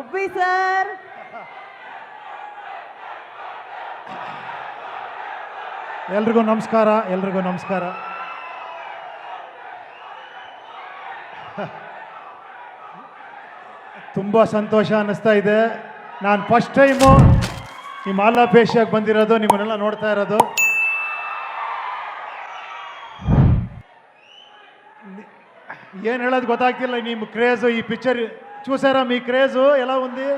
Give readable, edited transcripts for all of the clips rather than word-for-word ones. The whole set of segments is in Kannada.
ಉಪ್ಪಿ ಸರ್. ಎಲ್ರಿಗೂ ನಮಸ್ಕಾರ. ಎಲ್ರಿಗೂ ನಮಸ್ಕಾರ. ತುಂಬ ಸಂತೋಷ ಅನ್ನಿಸ್ತಾ ಇದೆ. ನಾನು ಫಸ್ಟ್ ಟೈಮು ಈ ಮಾಲಾಪೇಶಿಯಾಗಿ ಬಂದಿರೋದು, ನಿಮ್ಮನ್ನೆಲ್ಲ ನೋಡ್ತಾ ಇರೋದು. ಏನು ಹೇಳೋದು ಗೊತ್ತಾಗ್ತಿಲ್ಲ. ನಿಮ್ಮ ಕ್ರೇಜು, ఈ పిక్చర్ చూసారా? మీ క్రేజు ఎలా ఉంది?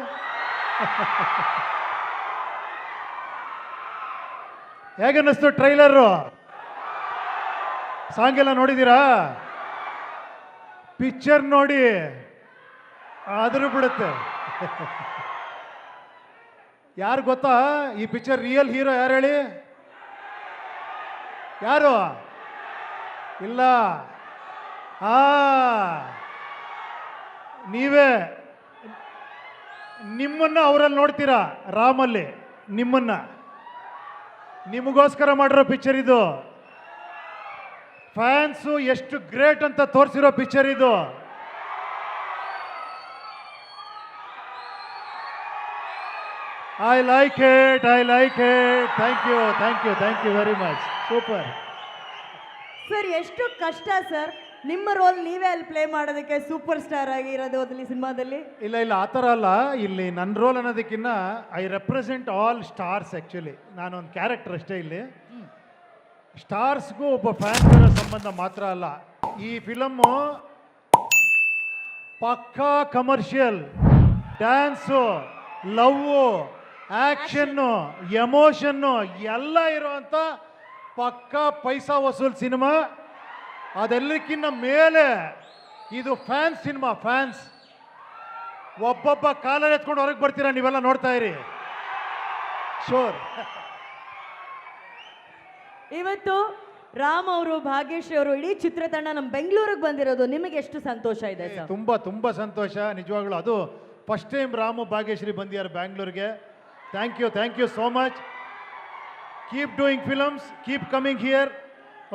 ಹೇಗನ್ನಿಸ್ತು ಟ್ರೈಲರು? ಸಾಂಗ್ ಎಲ್ಲ ನೋಡಿದ್ದೀರಾ? ಪಿಕ್ಚರ್ ನೋಡಿ ಆದರೂ ಬಿಡುತ್ತೆ. ಯಾರು ಗೊತ್ತಾ ಈ ಪಿಕ್ಚರ್ ರಿಯಲ್ ಹೀರೋ ಯಾರು ಹೇಳಿ? ಯಾರು? ಇಲ್ಲ. ನೀವೇ. ನಿಮ್ಮನ್ನ ಅವರಲ್ಲಿ ನೋಡ್ತೀರಾ, ರಾಮಲ್ಲಿ ನಿಮ್ಮನ್ನ. ನಿಮಗೋಸ್ಕರ ಮಾಡಿರೋ ಪಿಕ್ಚರ್ ಇದು. ಫ್ಯಾನ್ಸು ಎಷ್ಟು ಗ್ರೇಟ್ ಅಂತ ತೋರಿಸಿರೋ ಪಿಕ್ಚರ್ ಇದು. I like it. Thank you very much. Super sir, ಎಷ್ಟು ಕಷ್ಟ ಸರ್ ನಿಮ್ಮ ರೋಲ್ ನೀವೇ ಅಲ್ಲಿ ಪ್ಲೇ ಮಾಡೋದಕ್ಕೆ, ಸೂಪರ್ ಸ್ಟಾರ್ ಆಗಿರೋದು ಅದ್ರಲ್ಲಿ ಸಿನಿಮಾದಲ್ಲಿ. ಇಲ್ಲ, ಆ ಥರ ಅಲ್ಲ. ಇಲ್ಲಿ ನನ್ನ ರೋಲ್ ಅನ್ನೋದಕ್ಕಿಂತ I represent all stars. Actually ನಾನೊಂದು ಕ್ಯಾರೆಕ್ಟರ್ ಅಷ್ಟೇ. ಇಲ್ಲಿ ಸ್ಟಾರ್ಸ್ಗೂ ಒಬ್ಬ ಫ್ಯಾನ್ಗಳ ಸಂಬಂಧ ಮಾತ್ರ ಅಲ್ಲ. ಈ ಫಿಲಮ್ಮು ಪಕ್ಕಾ commercial, dance, love, action, emotion ಎಲ್ಲ ಇರುವಂಥ ಪಕ್ಕಾ ಪೈಸಾ ವಸೂಲ್ ಸಿನಿಮಾ. ಅದೆಲ್ಲಕ್ಕಿಂತ ಮೇಲೆ ಇದು ಫ್ಯಾನ್ಸ್ ಸಿನಿಮಾ. ಫ್ಯಾನ್ಸ್ ಒಬ್ಬೊಬ್ಬ ಕಾಲಲ್ಲಿ ಎತ್ಕೊಂಡು ಹೊರಗೆ ಬರ್ತೀರಾ, ನೀವೆಲ್ಲ ನೋಡ್ತಾ ಇರಿ. ಶೋರ್. ಇವತ್ತು ರಾಮ್ ಅವರು, ಭಾಗ್ಯಶ್ರೀ ಅವರು, ಇಡೀ ಚಿತ್ರತಂಡ ನಮ್ಮ ಬೆಂಗಳೂರಿಗೆ ಬಂದಿರೋದು ನಿಮಗೆ ಎಷ್ಟು ಸಂತೋಷ ಇದೆ ಸರ್? ತುಂಬ ಸಂತೋಷ ನಿಜವಾಗ್ಲೂ. ಅದು ಫಸ್ಟ್ ಟೈಮ್ ರಾಮು ಭಾಗ್ಯಶ್ರೀ ಬಂದಿದ್ದಾರೆ ಬ್ಯಾಂಗ್ಳೂರ್ಗೆ. Thank you so much. Keep doing films, keep coming here.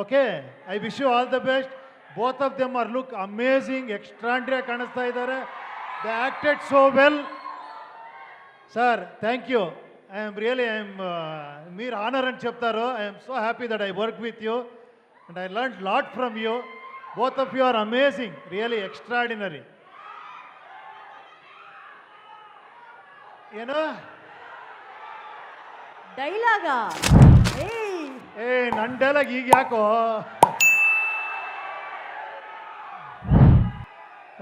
Okay, I wish you all the best. Both of them are look amazing, extraordinary ಕಾಣಿಸ್ತಾ ಇದ್ದಾರೆ. They acted so well. Sir, thank you. I am మీరు honor అని చెప్తారు. I am so happy that I worked with you and I learned lot from you. Both of you are amazing, really extraordinary. ಏನು ಡೈಲಾಗಾ? ನನ್ನ ಡೈಲಾಗ್ ಈಗ ಯಾಕೋ?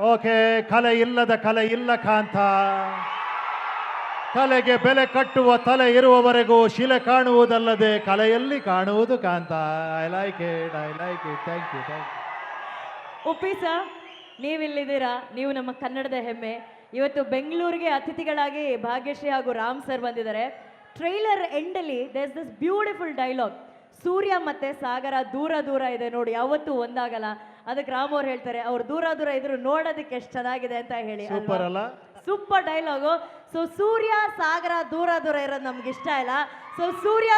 ಓಕೆ. ಕಲೆ ಇಲ್ಲ ಕಾಂತ, ಕಲೆಗೆ ಬೆಲೆ ಕಟ್ಟುವ ತಲೆ ಇರುವವರೆಗೂ ಶಿಲೆ ಕಾಣುವುದಲ್ಲದೆ ಕಲೆಯಲ್ಲಿ ಕಾಣುವುದು ಕಾಂತ. I like it. Thank you. Uppi sir, ನೀವಿಲ್ಲಿದ್ದೀರಾ. ನೀವು ನಮ್ಮ ಕನ್ನಡದ ಹೆಮ್ಮೆ. ಇವತ್ತು ಬೆಂಗಳೂರಿಗೆ ಅತಿಥಿಗಳಾಗಿ ಭಾಗ್ಯಶ್ರೀ ಹಾಗೂ ರಾಮ್ ಸರ್ ಬಂದಿದ್ದಾರೆ. ಟ್ರೈಲರ್ ಎಂಡಲ್ಲಿ there is this beautiful dialogue, ಸೂರ್ಯ ಮತ್ತೆ ಸಾಗರ ದೂರ ಇದೆ ನೋಡಿ, ಯಾವತ್ತೂ ಒಂದಾಗಲ್ಲ. ಅದಕ್ಕೆ ರಾಮ್ ಅವ್ರು ಹೇಳ್ತಾರೆ, ಅವ್ರು ದೂರ ಇದ್ರು ನೋಡೋದಕ್ಕೆ ಎಷ್ಟು ಚೆನ್ನಾಗಿದೆ ಅಂತ ಹೇಳಿ. ಸೂಪರ್ ಅಲ್ಲ? Super dialogue. ಸೊ ಸೂರ್ಯ ಸಾಗರ ದೂರ ಇರೋದು ನಮ್ಗೆ ಇಷ್ಟ ಇಲ್ಲ. ಸೊ ಸೂರ್ಯ